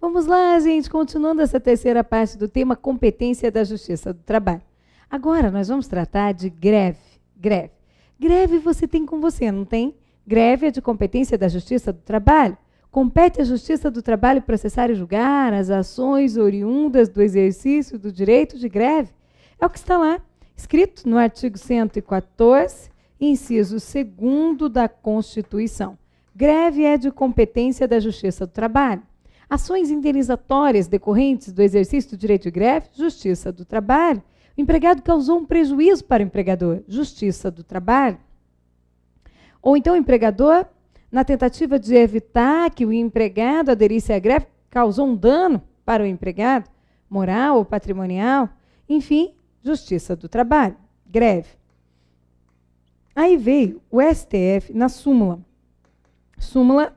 Vamos lá, gente, continuando essa terceira parte do tema competência da Justiça do Trabalho. Agora nós vamos tratar de greve. Greve você tem com você, não tem? Greve é de competência da Justiça do Trabalho. Compete à Justiça do Trabalho processar e julgar as ações oriundas do exercício do direito de greve. É o que está lá, escrito no artigo 114, inciso 2º da Constituição. Greve é de competência da Justiça do Trabalho. Ações indenizatórias decorrentes do exercício do direito de greve, Justiça do Trabalho. O empregado causou um prejuízo para o empregador, Justiça do Trabalho. Ou então o empregador, na tentativa de evitar que o empregado aderisse à greve, causou um dano para o empregado, moral ou patrimonial. Enfim, Justiça do Trabalho, greve. Aí veio o STF na súmula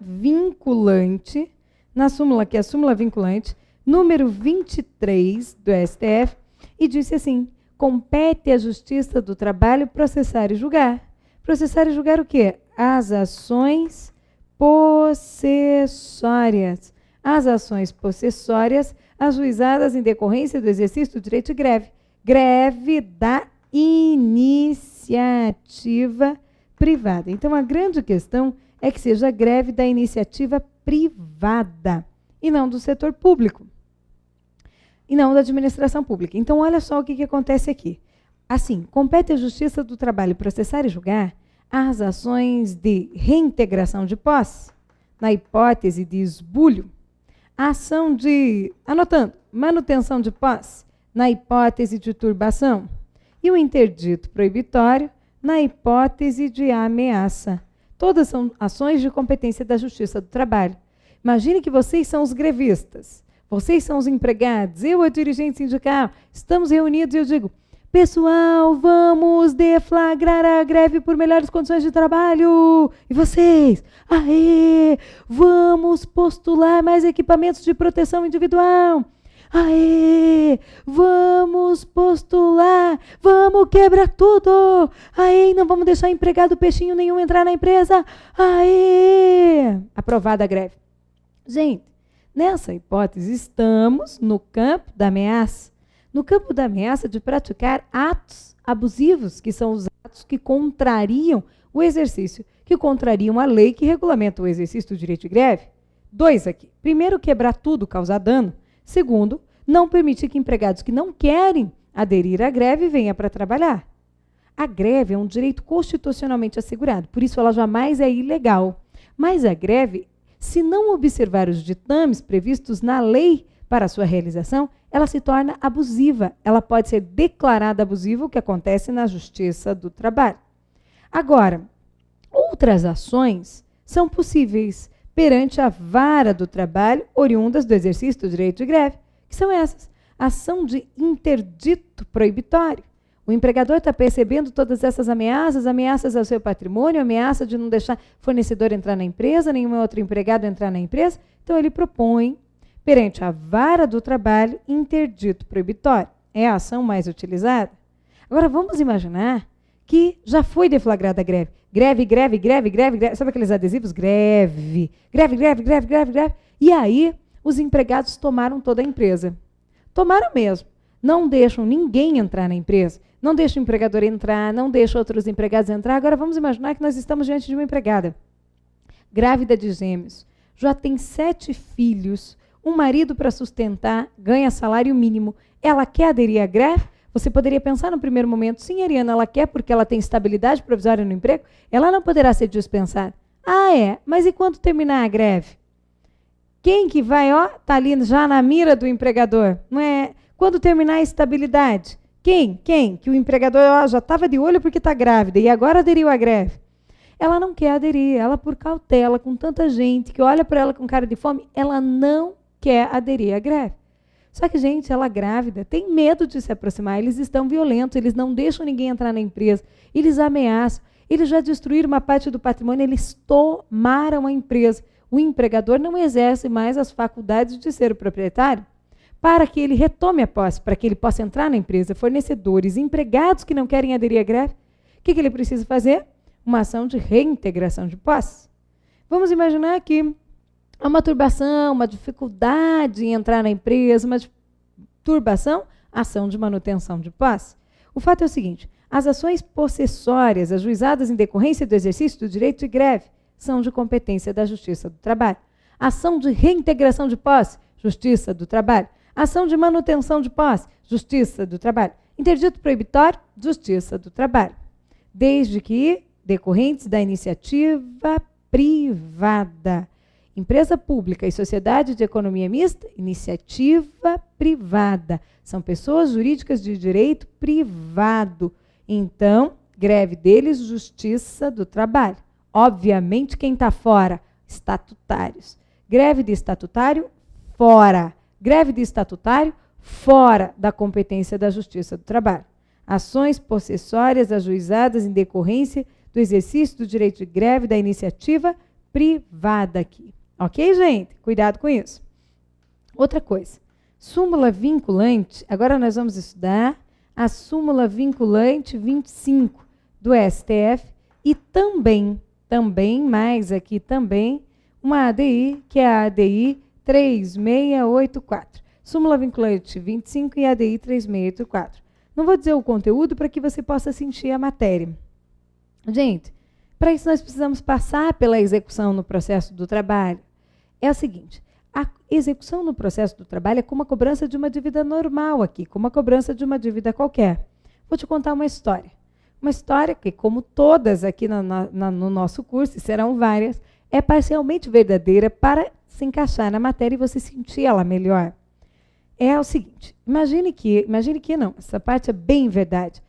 vinculante, na súmula, que é a súmula vinculante, número 23 do STF, e disse assim: compete à Justiça do Trabalho processar e julgar. Processar e julgar o quê? As ações possessórias. As ações possessórias ajuizadas em decorrência do exercício do direito de greve. Greve da iniciativa privada. Então, a grande questão é que seja greve da iniciativa privada e não do setor público. E não da administração pública. Então, olha só o que acontece aqui. Assim, compete à Justiça do Trabalho processar e julgar as ações de reintegração de posse, na hipótese de esbulho, a ação de, anotando, manutenção de posse, na hipótese de turbação, e o interdito proibitório, na hipótese de ameaça. Todas são ações de competência da Justiça do Trabalho. Imagine que vocês são os grevistas, vocês são os empregados, eu, a dirigente sindical, estamos reunidos e eu digo: pessoal, vamos deflagrar a greve por melhores condições de trabalho. E vocês? Aê! Vamos postular mais equipamentos de proteção individual. Aê! Vamos postular! Vamos quebrar tudo! Aê! Não vamos deixar empregado peixinho nenhum entrar na empresa! Aê! Aprovada a greve. Gente, nessa hipótese, estamos no campo da ameaça. No campo da ameaça de praticar atos abusivos, que são os atos que contrariam o exercício, que contrariam a lei que regulamenta o exercício do direito de greve. 2 aqui. Primeiro, quebrar tudo, causar dano. Segundo, não permitir que empregados que não querem aderir à greve venham para trabalhar. A greve é um direito constitucionalmente assegurado, por isso ela jamais é ilegal. Mas a greve, se não observar os ditames previstos na lei para a sua realização, ela se torna abusiva. Ela pode ser declarada abusiva, o que acontece na Justiça do Trabalho. Agora, outras ações são possíveis perante a vara do trabalho oriundas do exercício do direito de greve, que são essas: ação de interdito proibitório. O empregador está percebendo todas essas ameaças ao seu patrimônio, ameaça de não deixar fornecedor entrar na empresa, nenhum outro empregado entrar na empresa. Então, ele propõe, perante a vara do trabalho, interdito proibitório. É a ação mais utilizada. Agora, vamos imaginar que já foi deflagrada a greve. Greve. Sabe aqueles adesivos? Greve. E aí, os empregados tomaram toda a empresa. Tomaram mesmo. Não deixam ninguém entrar na empresa. Não deixam o empregador entrar, não deixam outros empregados entrar. Agora, vamos imaginar que nós estamos diante de uma empregada grávida de gêmeos. Já tem 7 filhos, um marido para sustentar, ganha salário mínimo. Ela quer aderir à greve? Você poderia pensar no primeiro momento: sim, Ariana, ela quer porque ela tem estabilidade provisória no emprego, ela não poderá ser dispensada. Ah, é? Mas e quando terminar a greve? Quem que vai, tá ali já na mira do empregador? Não é? Quando terminar a estabilidade? Quem? Que o empregador já estava de olho porque está grávida e agora aderiu à greve. Ela não quer aderir, ela, por cautela, com tanta gente que olha para ela com cara de fome, ela não quer aderir à greve. Só que, gente, ela grávida tem medo de se aproximar, eles estão violentos, eles não deixam ninguém entrar na empresa, eles ameaçam, eles já destruíram uma parte do patrimônio, eles tomaram a empresa. O empregador não exerce mais as faculdades de ser o proprietário. Para que ele retome a posse, para que ele possa entrar na empresa, fornecedores, empregados que não querem aderir à greve, o que ele precisa fazer? Uma ação de reintegração de posse. Vamos imaginar que Há uma turbação, uma dificuldade em entrar na empresa, uma turbação, ação de manutenção de posse. O fato é o seguinte, as ações possessórias ajuizadas em decorrência do exercício do direito de greve são de competência da Justiça do Trabalho. Ação de reintegração de posse, Justiça do Trabalho. Ação de manutenção de posse, Justiça do Trabalho. Interdito proibitório, Justiça do Trabalho. Desde que decorrentes da iniciativa privada. Empresa pública e sociedade de economia mista, iniciativa privada. São pessoas jurídicas de direito privado. Então, greve deles, Justiça do Trabalho. Obviamente, quem está fora? Estatutários. Greve de estatutário, fora. Greve de estatutário, fora da competência da Justiça do Trabalho. Ações possessórias ajuizadas em decorrência do exercício do direito de greve da iniciativa privada aqui. Ok, gente? Cuidado com isso. Outra coisa. Súmula vinculante. Agora nós vamos estudar a súmula vinculante 25 do STF e também, mais aqui também, uma ADI, que é a ADI 3684. Súmula vinculante 25 e ADI 3684. Não vou dizer o conteúdo para que você possa sentir a matéria. Gente, para isso nós precisamos passar pela execução no processo do trabalho. É o seguinte, a execução no processo do trabalho é como a cobrança de uma dívida normal aqui, como a cobrança de uma dívida qualquer. Vou te contar uma história. Uma história que, como todas aqui no nosso curso, e serão várias, é parcialmente verdadeira para se encaixar na matéria e você sentir ela melhor. É o seguinte, imagine que não, essa parte é bem verdade.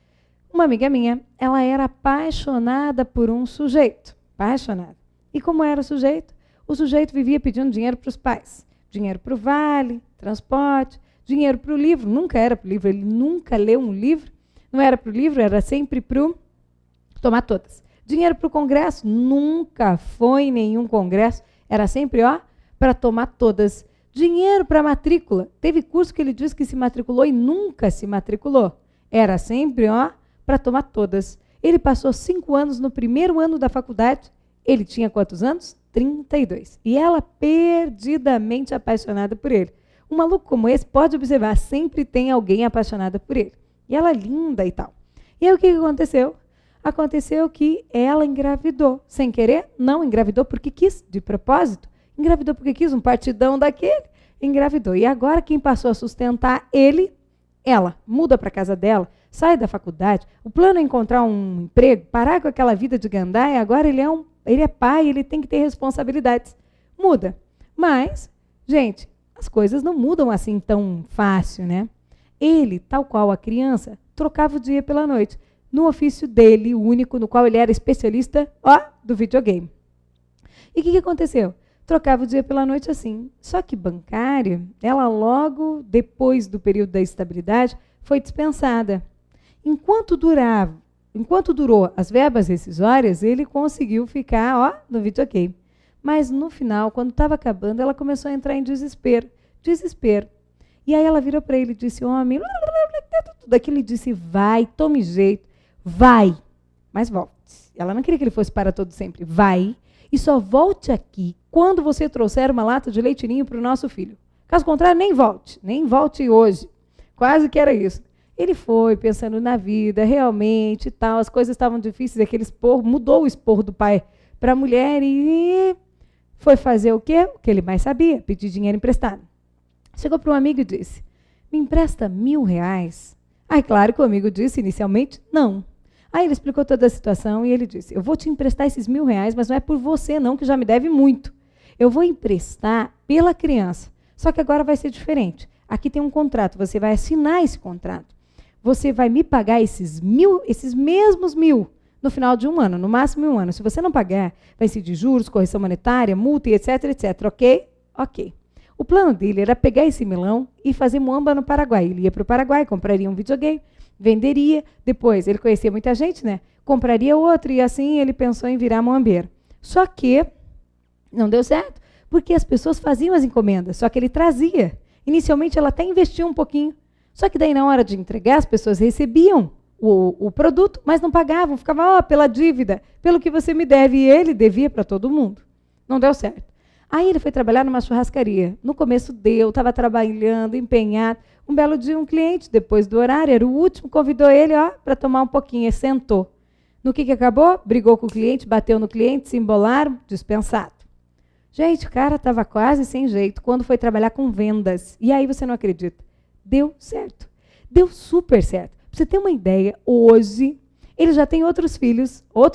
Uma amiga minha, ela era apaixonada por um sujeito, apaixonada. E como era o sujeito? O sujeito vivia pedindo dinheiro para os pais, dinheiro para o vale, transporte, dinheiro para o livro, nunca era para o livro, ele nunca leu um livro, não era para o livro, era sempre para o tomar todas. Dinheiro para o congresso, nunca foi em nenhum congresso, era sempre, para tomar todas. Dinheiro para matrícula, teve curso que ele disse que se matriculou e nunca se matriculou, era sempre, para tomar todas. Ele passou 5 anos no primeiro ano da faculdade, ele tinha quantos anos? 32. E ela perdidamente apaixonada por ele. Um maluco como esse, pode observar, sempre tem alguém apaixonada por ele. E ela linda e tal. E aí o que aconteceu? Aconteceu que ela engravidou. Sem querer? Não, engravidou porque quis, de propósito. Engravidou porque quis, um partidão daquele. Engravidou. E agora quem passou a sustentar ele? Ela. Muda para a casa dela, sai da faculdade. O plano é encontrar um emprego, parar com aquela vida de gandaia. Agora ele é pai, ele tem que ter responsabilidades. Muda. Mas, gente, as coisas não mudam assim tão fácil, né? Ele, tal qual a criança, trocava o dia pela noite. No ofício dele, o único no qual ele era especialista, do videogame. E o que aconteceu? Trocava o dia pela noite assim. Só que bancária, ela logo depois do período da estabilidade, foi dispensada. Enquanto durou as verbas rescisórias, ele conseguiu ficar, no videogame. Mas no final, quando estava acabando, ela começou a entrar em desespero. Desespero. E aí ela virou para ele e disse, homem, tudo aquilo, ele disse, vai, tome jeito, vai, mas volte. Ela não queria que ele fosse para todo sempre. Vai e só volte aqui quando você trouxer uma lata de leite ninho para o nosso filho. Caso contrário, nem volte hoje. Quase que era isso. Ele foi pensando na vida, realmente, tal, as coisas estavam difíceis, aquele esporro, mudou o esporro do pai para a mulher e foi fazer o quê? O que ele mais sabia, pedir dinheiro emprestado. Chegou para um amigo e disse, me empresta R$1.000? Aí, claro que o amigo disse inicialmente, não. Aí ele explicou toda a situação e ele disse, eu vou te emprestar esses R$1.000, mas não é por você não, que já me deve muito. Eu vou emprestar pela criança, só que agora vai ser diferente. Aqui tem um contrato, você vai assinar esse contrato. Você vai me pagar esses mesmos 1.000 no final de um ano, no máximo 1 ano. Se você não pagar, vai ser de juros, correção monetária, multa, etc, etc. Ok? Ok. O plano dele era pegar esse milão e fazer muamba no Paraguai. Ele ia para o Paraguai, compraria um videogame, venderia. Depois, ele conhecia muita gente, né? Compraria outro e assim ele pensou em virar muambeiro. Só que não deu certo, porque as pessoas faziam as encomendas, só que ele trazia. Inicialmente, ela até investiu um pouquinho. Só que daí, na hora de entregar, as pessoas recebiam o produto, mas não pagavam. Ficava, pela dívida, pelo que você me deve. E ele devia para todo mundo. Não deu certo. Aí ele foi trabalhar numa churrascaria. No começo deu, estava trabalhando, empenhado. Um belo dia, um cliente, depois do horário, era o último, convidou ele para tomar um pouquinho. Ele sentou. No que acabou? Brigou com o cliente, bateu no cliente, se embolaram, dispensado. Gente, o cara estava quase sem jeito quando foi trabalhar com vendas. E aí você não acredita. Deu certo. Deu super certo. Para você ter uma ideia, hoje ele já tem outro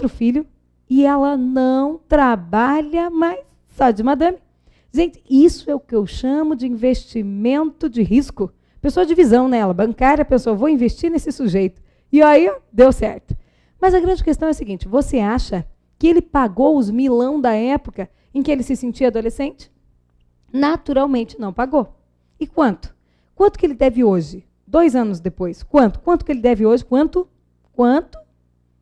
filho, e ela não trabalha mais, só de madame. Gente, isso é o que eu chamo de investimento de risco. Pessoa de visão nela, bancária, pessoa, vou investir nesse sujeito. E aí, deu certo. Mas a grande questão é a seguinte, você acha que ele pagou os milão da época em que ele se sentia adolescente? Naturalmente não pagou. E quanto? Quanto que ele deve hoje? 2 anos depois. Quanto? Quanto que ele deve hoje? Quanto?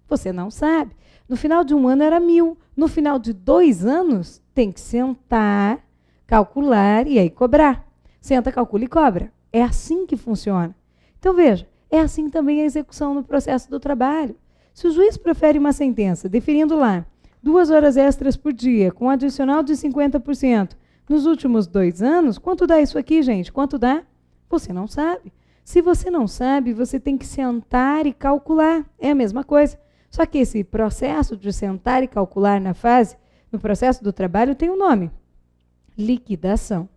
Você não sabe. No final de 1 ano era 1.000. No final de 2 anos, tem que sentar, calcular e aí cobrar. Senta, calcula e cobra. É assim que funciona. Então, veja, é assim também a execução no processo do trabalho. Se o juiz profere uma sentença, definindo lá 2 horas extras por dia, com um adicional de 50%, nos últimos 2 anos, quanto dá isso aqui, gente? Quanto dá? Você não sabe. Se você não sabe, você tem que sentar e calcular. É a mesma coisa. Só que esse processo de sentar e calcular no processo do trabalho, tem um nome. Liquidação.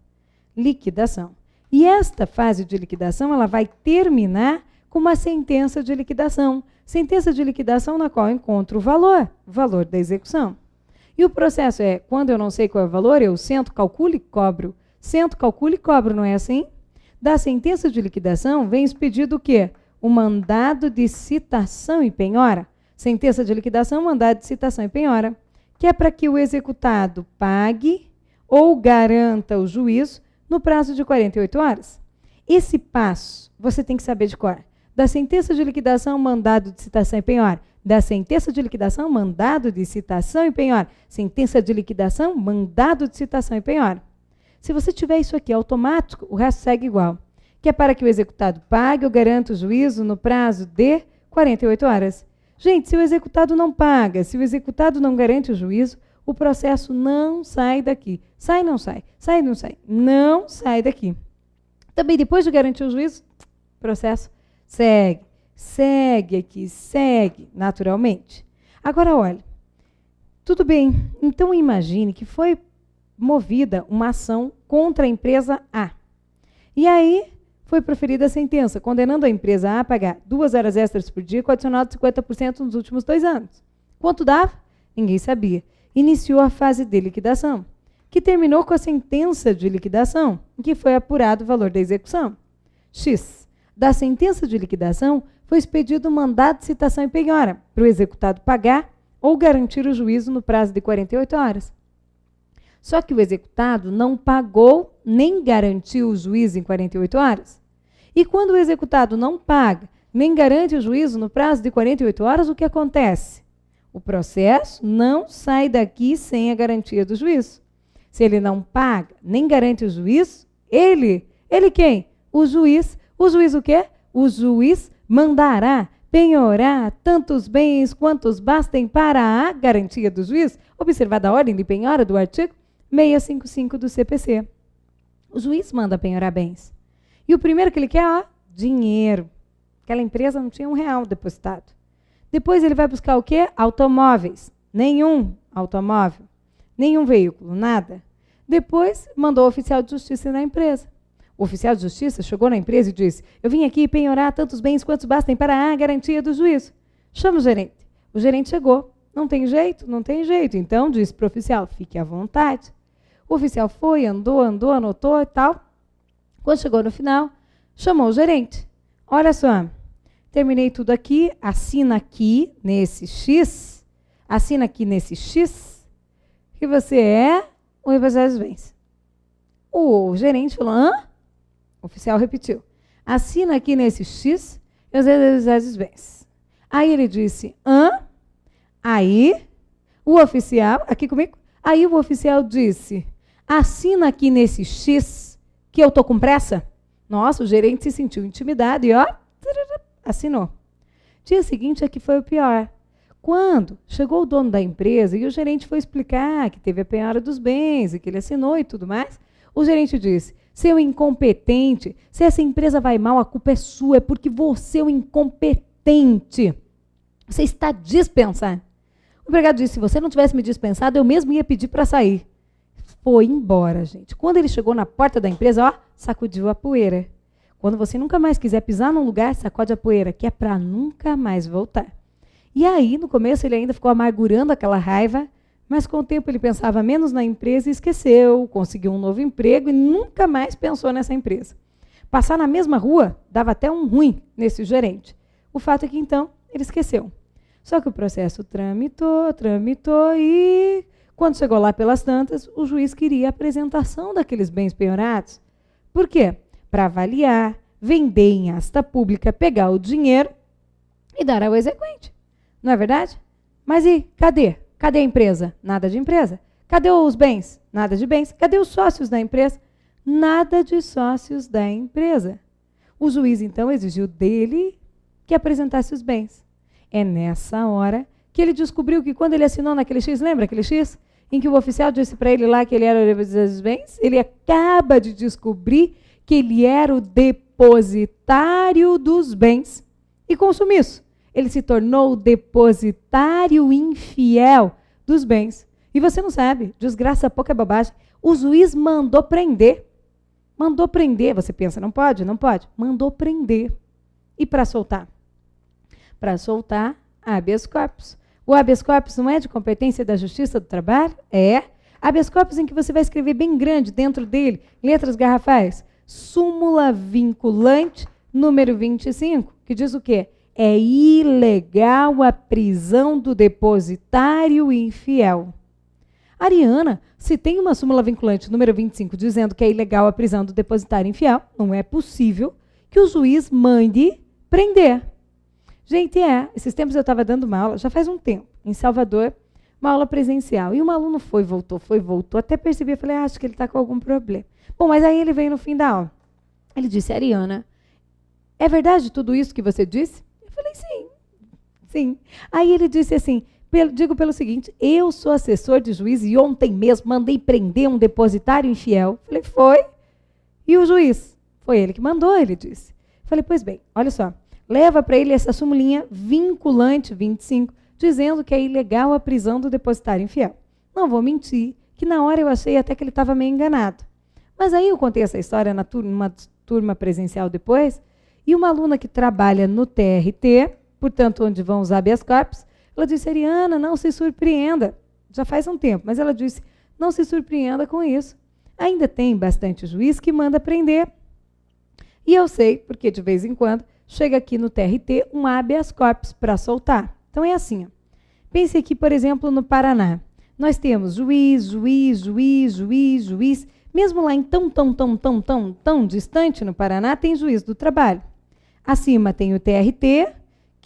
Liquidação. E esta fase de liquidação, ela vai terminar com uma sentença de liquidação. Sentença de liquidação na qual eu encontro o valor da execução. E o processo é, quando eu não sei qual é o valor, eu sento, calculo e cobro. Sento, calculo e cobro, não é assim? Da sentença de liquidação vem expedido o quê? O mandado de citação e penhora. Sentença de liquidação, mandado de citação e penhora, que é para que o executado pague ou garanta o juízo no prazo de 48 horas. Esse passo você tem que saber de cor. Da sentença de liquidação, mandado de citação e penhora. Da sentença de liquidação, mandado de citação e penhora. Sentença de liquidação, mandado de citação e penhora. Se você tiver isso aqui automático, o resto segue igual. Que é para que o executado pague ou garanta o juízo no prazo de 48 horas. Gente, se o executado não paga, se o executado não garante o juízo, o processo não sai daqui. Sai, não sai. Sai, não sai. Não sai daqui. Também depois de garantir o juízo, o processo segue aqui, segue naturalmente. Agora, olha, tudo bem, então imagine que foi movida uma ação contra a empresa A. E aí foi proferida a sentença, condenando a empresa A a pagar 2 horas extras por dia com adicional de 50% nos últimos 2 anos. Quanto dava? Ninguém sabia. Iniciou a fase de liquidação, que terminou com a sentença de liquidação, em que foi apurado o valor da execução. X. Da sentença de liquidação, foi expedido um mandado de citação e penhora para o executado pagar ou garantir o juízo no prazo de 48 horas. Só que o executado não pagou nem garantiu o juízo em 48 horas. E quando o executado não paga nem garante o juízo no prazo de 48 horas, o que acontece? O processo não sai daqui sem a garantia do juízo. Se ele não paga nem garante o juízo, ele quem? O juiz. O juiz o quê? O juiz mandará penhorar tantos bens quantos bastem para a garantia do juiz, observada a ordem de penhora do artigo 655 do CPC. O juiz manda penhorar bens. E o primeiro que ele quer, dinheiro. Aquela empresa não tinha R$1 depositado. Depois ele vai buscar o quê? Automóveis. Nenhum automóvel. Nenhum veículo, nada. Depois mandou o oficial de justiça na empresa. O oficial de justiça chegou na empresa e disse: eu vim aqui penhorar tantos bens quantos bastem para a garantia do juízo. Chama o gerente. O gerente chegou. Não tem jeito? Não tem jeito. Então, disse para o oficial: fique à vontade. O oficial foi, andou, anotou e tal. Quando chegou no final, chamou o gerente. Olha só, terminei tudo aqui, assina aqui nesse X, que você é o representante dos bens. O gerente falou: hã? O oficial repetiu: assina aqui nesse X, eu representante dos bens. Aí ele disse: hã? Aí o oficial, aqui comigo, aí o oficial disse: assina aqui nesse X, que eu tô com pressa. Nossa, o gerente se sentiu intimidado e assinou. Dia seguinte é que foi o pior. Quando chegou o dono da empresa e o gerente foi explicar que teve a penhora dos bens e que ele assinou e tudo mais, o gerente disse: seu incompetente, se essa empresa vai mal, a culpa é sua, é porque você é um incompetente. Você está dispensado. O empregado disse: se você não tivesse me dispensado, eu mesmo ia pedir para sair. Foi embora, gente. Quando ele chegou na porta da empresa, ó, sacudiu a poeira. Quando você nunca mais quiser pisar num lugar, sacode a poeira, que é para nunca mais voltar. E aí, no começo, ele ainda ficou amargurando aquela raiva, mas com o tempo ele pensava menos na empresa e esqueceu, conseguiu um novo emprego e nunca mais pensou nessa empresa. Passar na mesma rua dava até um ruim nesse gerente. O fato é que, então, ele esqueceu. Só que o processo tramitou e, quando chegou lá pelas tantas, o juiz queria a apresentação daqueles bens penhorados. Por quê? Para avaliar, vender em asta pública, pegar o dinheiro e dar ao exequente. Não é verdade? Mas e cadê? Cadê a empresa? Nada de empresa. Cadê os bens? Nada de bens. Cadê os sócios da empresa? Nada de sócios da empresa. O juiz, então, exigiu dele que apresentasse os bens. É nessa hora que ele descobriu que quando ele assinou naquele X, lembra aquele X? Em que o oficial disse para ele lá que ele era o depositário dos bens? Ele acaba de descobrir que ele era o depositário dos bens. E com sumiço, ele se tornou o depositário infiel dos bens. E você não sabe, desgraça pouca bobagem. O juiz mandou prender. Mandou prender. Você pensa, não pode? Não pode. Mandou prender. E para soltar? Para soltar, habeas corpus. O habeas corpus não é de competência da Justiça do Trabalho? É. Habeas corpus em que você vai escrever bem grande dentro dele, letras garrafais. Súmula vinculante número 25, que diz o quê? É ilegal a prisão do depositário infiel. Ariana, se tem uma súmula vinculante número 25 dizendo que é ilegal a prisão do depositário infiel, não é possível que o juiz mande prender. Gente, esses tempos eu estava dando uma aula, já faz um tempo, em Salvador, uma aula presencial, e um aluno foi, voltou, até percebi, eu falei, acho que ele está com algum problema. Bom, mas aí ele veio no fim da aula. Ele disse: Ariana, é verdade tudo isso que você disse? Eu falei, sim. Aí ele disse assim, digo pelo seguinte, eu sou assessor de juiz e ontem mesmo mandei prender um depositário infiel. Eu falei, foi? E o juiz? Foi ele que mandou, ele disse. Eu falei, pois bem, olha só, leva para ele essa súmulinha vinculante 25, dizendo que é ilegal a prisão do depositário infiel. Não vou mentir, que na hora eu achei até que ele estava meio enganado. Mas aí eu contei essa história numa turma presencial depois, e uma aluna que trabalha no TRT, portanto, onde vão os habeas corpus, ela disse, Ariana, não se surpreenda. Já faz um tempo, mas ela disse, não se surpreenda com isso. Ainda tem bastante juiz que manda prender. E eu sei, porque de vez em quando, chega aqui no TRT um habeas corpus para soltar. Então é assim, ó. Pense aqui, por exemplo, no Paraná. Nós temos juiz. Mesmo lá em tão distante no Paraná, tem juiz do trabalho. Acima tem o TRT,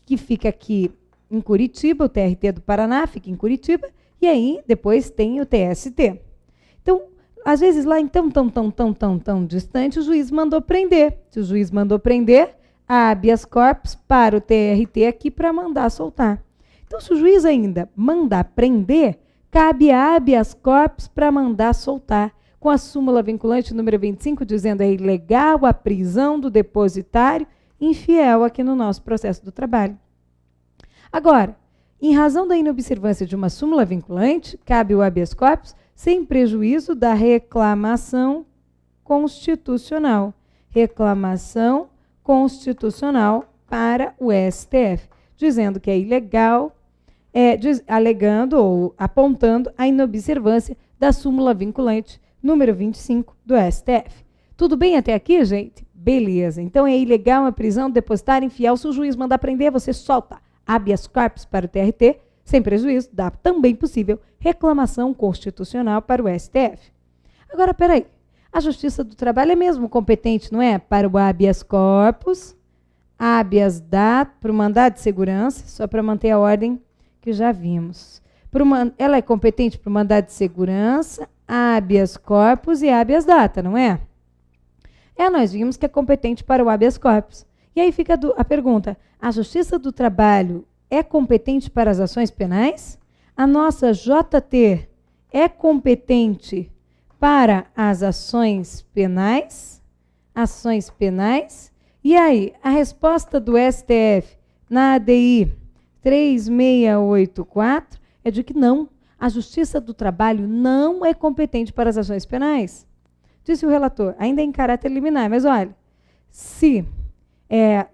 que fica aqui em Curitiba, o TRT do Paraná fica em Curitiba, e aí depois tem o TST. Então, às vezes lá em tão distante, o juiz mandou prender. Se o juiz mandou prender, há habeas corpus para o TRT aqui para mandar soltar. Então, se o juiz ainda mandar prender, cabe habeas corpus para mandar soltar, com a súmula vinculante número 25, dizendo é ilegal a prisão do depositário infiel aqui no nosso processo do trabalho. Agora, em razão da inobservância de uma súmula vinculante, cabe o habeas corpus sem prejuízo da reclamação constitucional. Reclamação constitucional para o STF, dizendo que é ilegal, alegando ou apontando a inobservância da súmula vinculante número 25 do STF. Tudo bem até aqui, gente? Beleza. Então, é ilegal a prisão do depositário infiel. Se o juiz mandar prender, você solta habeas corpus para o TRT, sem prejuízo, dá também possível reclamação constitucional para o STF. Agora, peraí. A Justiça do Trabalho é mesmo competente, não é? Para o habeas corpus, habeas data, para o mandado de segurança, só para manter a ordem que já vimos. Ela é competente para o mandado de segurança, habeas corpus e habeas data, não é? Nós vimos que é competente para o habeas corpus. E aí fica a pergunta, a Justiça do Trabalho é competente para as ações penais? A nossa JT é competente para as ações penais? Ações penais? E aí, a resposta do STF na ADI 3684 é de que não. A Justiça do Trabalho não é competente para as ações penais. Disse o relator, ainda em caráter liminar, mas olha,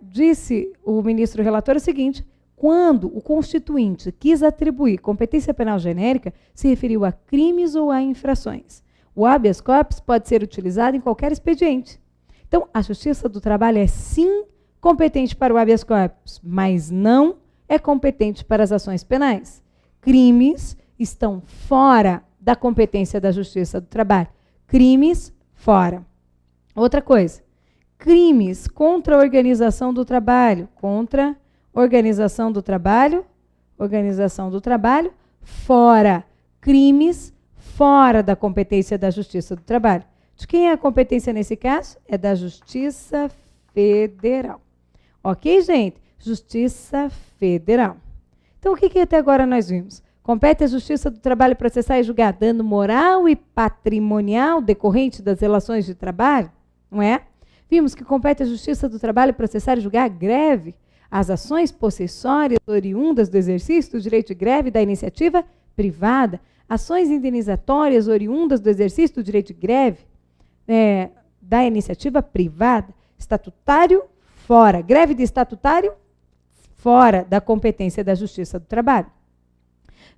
disse o ministro relator o seguinte, quando o constituinte quis atribuir competência penal genérica, se referiu a crimes ou a infrações. O habeas corpus pode ser utilizado em qualquer expediente. Então, a Justiça do Trabalho é sim competente para o habeas corpus, mas não é competente para as ações penais. Crimes estão fora da competência da Justiça do Trabalho. Crimes, fora. Outra coisa, crimes contra a organização do trabalho, organização do trabalho, fora. Crimes fora da competência da Justiça do Trabalho. De quem é a competência nesse caso? É da Justiça Federal. Ok, gente? Justiça Federal. Então, o que até agora nós vimos? Compete à Justiça do Trabalho processar e julgar dano moral e patrimonial decorrente das relações de trabalho? Não é? Vimos que compete à Justiça do Trabalho processar e julgar a greve, as ações possessórias oriundas do exercício do direito de greve da iniciativa privada, ações indenizatórias oriundas do exercício do direito de greve da iniciativa privada, estatutário, fora. Greve de estatutário, fora da competência da Justiça do Trabalho.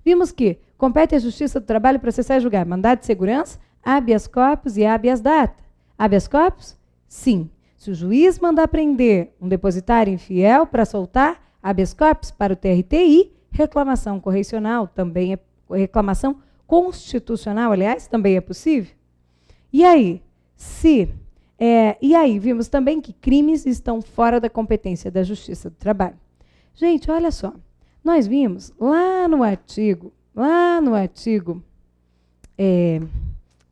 Vimos que compete à Justiça do Trabalho processar e julgar mandado de segurança, habeas corpus e habeas data. Habeas corpus? Sim. Se o juiz mandar prender um depositário infiel para soltar, habeas corpus para o TRT, reclamação correcional, também reclamação constitucional, aliás, também é possível. E aí, vimos também que crimes estão fora da competência da Justiça do Trabalho. Gente, olha só, nós vimos lá no artigo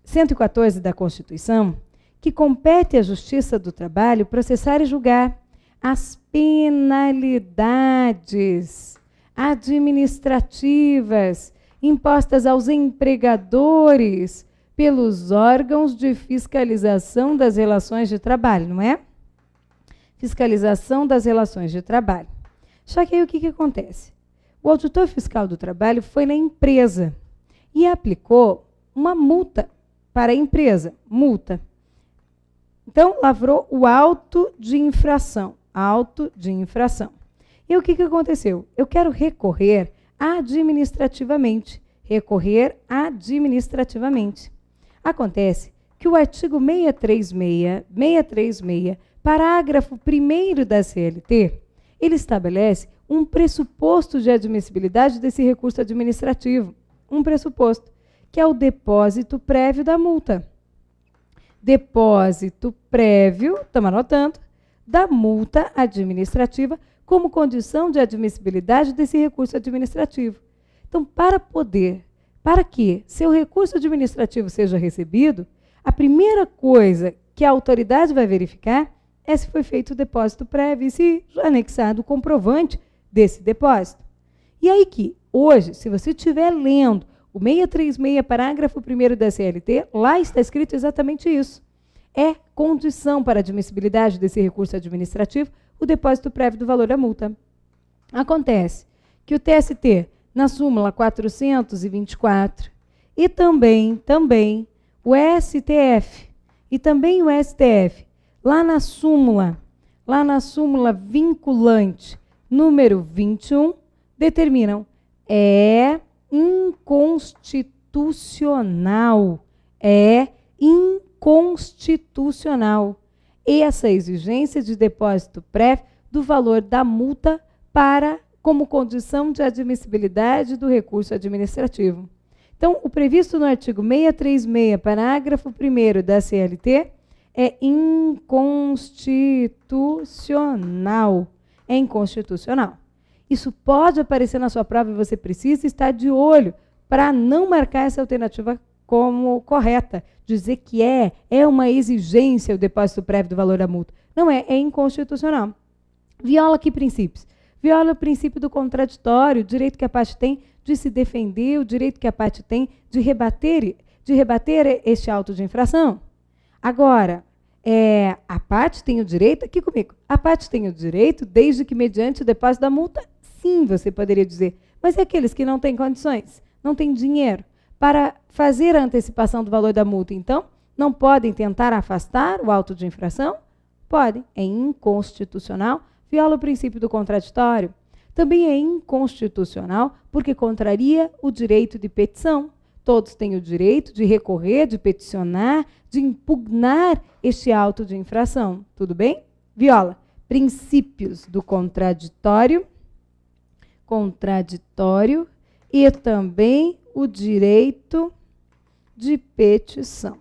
114 da Constituição, que compete à Justiça do Trabalho processar e julgar as penalidades administrativas impostas aos empregadores pelos órgãos de fiscalização das relações de trabalho, não é? Fiscalização das relações de trabalho. Só que aí o que acontece? O auditor fiscal do trabalho foi na empresa e aplicou uma multa para a empresa. Multa. Então, lavrou o auto de infração. Auto de infração. E o que aconteceu? Eu quero recorrer administrativamente. Recorrer administrativamente. Acontece que o artigo 636, parágrafo 1º da CLT, ele estabelece um pressuposto de admissibilidade desse recurso administrativo. Um pressuposto, que é o depósito prévio da multa. Depósito prévio, estamos anotando, da multa administrativa como condição de admissibilidade desse recurso administrativo. Então, para que seu recurso administrativo seja recebido, a primeira coisa que a autoridade vai verificar é se foi feito o depósito prévio e se anexado o comprovante desse depósito. E aí que, hoje, se você estiver lendo o 636, parágrafo 1º da CLT, lá está escrito exatamente isso. É condição para a admissibilidade desse recurso administrativo o depósito prévio do valor da multa. Acontece que o TST, na súmula 424, e também o STF, e também o STF, lá na súmula vinculante número 21, determinam inconstitucional. Essa exigência de depósito prévio do valor da multa como condição de admissibilidade do recurso administrativo. Então, o previsto no artigo 636, parágrafo 1º da CLT, é inconstitucional. É inconstitucional. Isso pode aparecer na sua prova e você precisa estar de olho para não marcar essa alternativa como correta. Dizer que é uma exigência o depósito prévio do valor da multa. Não é inconstitucional. Viola que princípios? viola o princípio do contraditório, o direito que a parte tem de se defender, o direito que a parte tem de rebater este auto de infração. Agora, a parte tem o direito, aqui comigo, a parte tem o direito desde que mediante o depósito da multa, sim, você poderia dizer, mas e aqueles que não têm condições, não têm dinheiro para fazer a antecipação do valor da multa, então, não podem tentar afastar o auto de infração? Podem, é inconstitucional, viola o princípio do contraditório. Também é inconstitucional porque contraria o direito de petição. Todos têm o direito de recorrer, de peticionar, de impugnar este auto de infração. Tudo bem? Viola princípios do contraditório e também o direito de petição.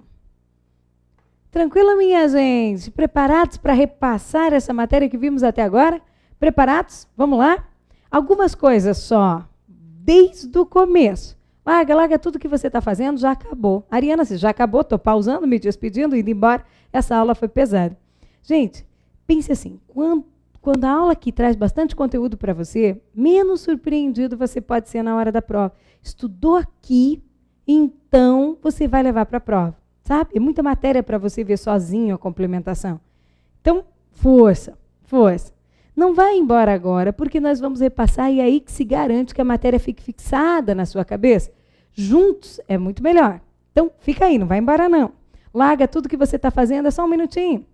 Tranquilo, minha gente? Preparados para repassar essa matéria que vimos até agora? Preparados? Vamos lá? Algumas coisas só, desde o começo. Larga tudo que você está fazendo, já acabou. Ariana, você já acabou? Estou pausando, me despedindo, indo embora. Essa aula foi pesada. Gente, pense assim, quando a aula aqui traz bastante conteúdo para você, menos surpreendido você pode ser na hora da prova. Estudou aqui, então você vai levar para a prova. Sabe? É muita matéria para você ver sozinho a complementação. Então, força. Não vai embora agora, porque nós vamos repassar e é aí que se garante que a matéria fique fixada na sua cabeça. Juntos é muito melhor. Então, fica aí, não vai embora não. Larga tudo que você está fazendo, é só um minutinho.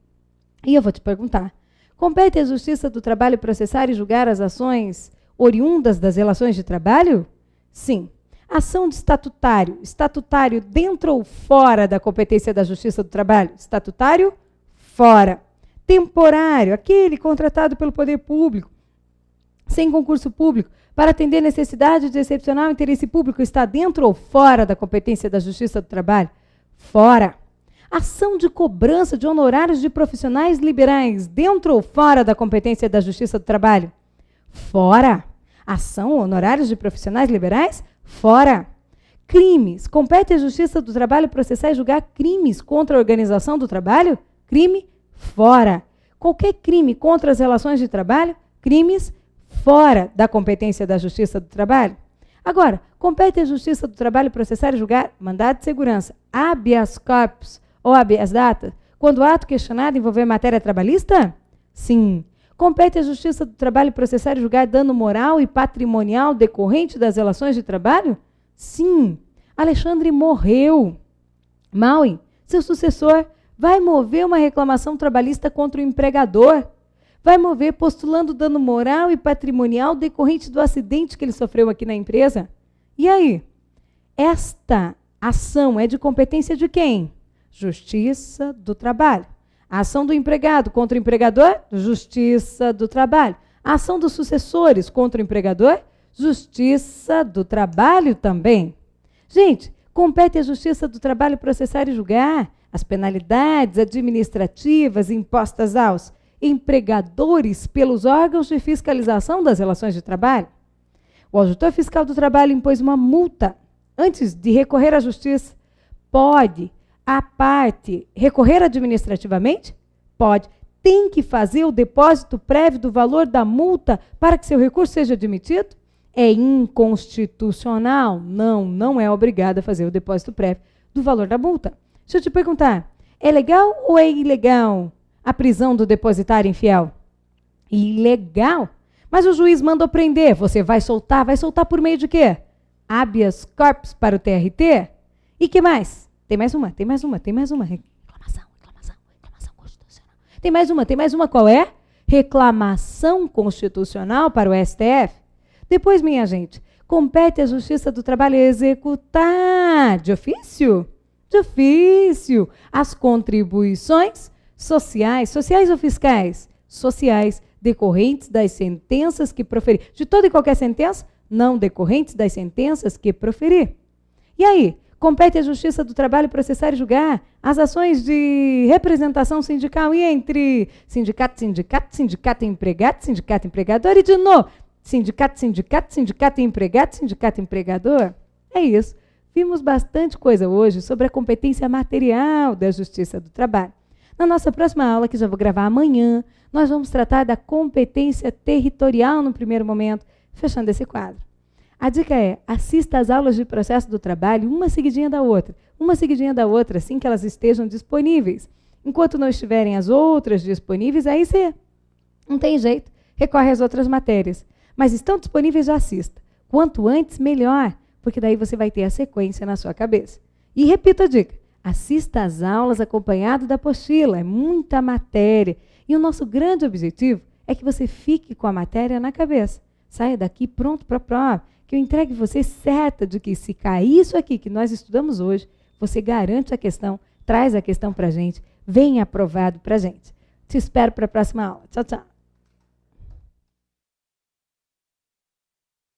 E eu vou te perguntar, compete à Justiça do Trabalho processar e julgar as ações oriundas das relações de trabalho? Sim. Ação de estatutário dentro ou fora da competência da Justiça do Trabalho? Estatutário, fora. Temporário, aquele contratado pelo poder público, sem concurso público, para atender necessidade de excepcional interesse público, está dentro ou fora da competência da Justiça do Trabalho? Fora. Ação de cobrança de honorários de profissionais liberais, dentro ou fora da competência da Justiça do Trabalho? Fora. Ação honorários de profissionais liberais? Fora. Crimes. Compete à Justiça do Trabalho processar e julgar crimes contra a organização do trabalho? Crime? Fora. Qualquer crime contra as relações de trabalho? Crimes? Fora da competência da Justiça do Trabalho. Agora, compete à Justiça do Trabalho processar e julgar mandado de segurança, habeas corpus ou habeas data, quando o ato questionado envolver matéria trabalhista? Sim. Compete à Justiça do Trabalho processar e julgar dano moral e patrimonial decorrente das relações de trabalho? Sim. Alexandre morreu. Maui, seu sucessor, vai mover uma reclamação trabalhista contra o empregador. Vai mover postulando dano moral e patrimonial decorrente do acidente que ele sofreu aqui na empresa. E aí? Esta ação é de competência de quem? Justiça do Trabalho. A ação do empregado contra o empregador? Justiça do Trabalho. A ação dos sucessores contra o empregador? Justiça do Trabalho também. Gente, compete à Justiça do Trabalho processar e julgar as penalidades administrativas impostas aos empregadores pelos órgãos de fiscalização das relações de trabalho. O auditor fiscal do trabalho impôs uma multa antes de recorrer à justiça. Pode a parte recorrer administrativamente? Pode. Tem que fazer o depósito prévio do valor da multa para que seu recurso seja admitido? É inconstitucional? Não, não é obrigado a fazer o depósito prévio do valor da multa. Deixa eu te perguntar, é legal ou é ilegal a prisão do depositário infiel? Ilegal. Mas o juiz mandou prender, você vai soltar por meio de quê? Habeas corpus para o TRT? E que mais? Tem mais uma. Reclamação constitucional. Tem mais uma, qual é? Reclamação constitucional para o STF. Depois, minha gente, compete à Justiça do Trabalho executar, de ofício, as contribuições sociais ou fiscais? Sociais, decorrentes das sentenças que proferir. De toda e qualquer sentença, não decorrentes das sentenças que proferir. E aí, compete à Justiça do Trabalho processar e julgar as ações de representação sindical e entre sindicato e empregado, sindicato e empregador e de novo, sindicato e empregado, sindicato e empregador. É isso. Vimos bastante coisa hoje sobre a competência material da Justiça do Trabalho. Na nossa próxima aula, que já vou gravar amanhã, nós vamos tratar da competência territorial no primeiro momento, fechando esse quadro. A dica é, assista às aulas de processo do trabalho, uma seguidinha da outra, assim que elas estejam disponíveis. Enquanto não estiverem as outras disponíveis, aí você não tem jeito, recorre às outras matérias. Mas estão disponíveis, já assista. Quanto antes, melhor, porque daí você vai ter a sequência na sua cabeça. E repito a dica, assista às aulas acompanhado da apostila, é muita matéria. E o nosso grande objetivo é que você fique com a matéria na cabeça. Saia daqui pronto para a prova, que eu entregue você certa de que se cair isso aqui que nós estudamos hoje, você garante a questão, traz a questão para a gente, vem aprovado para a gente. Te espero para a próxima aula. Tchau, tchau.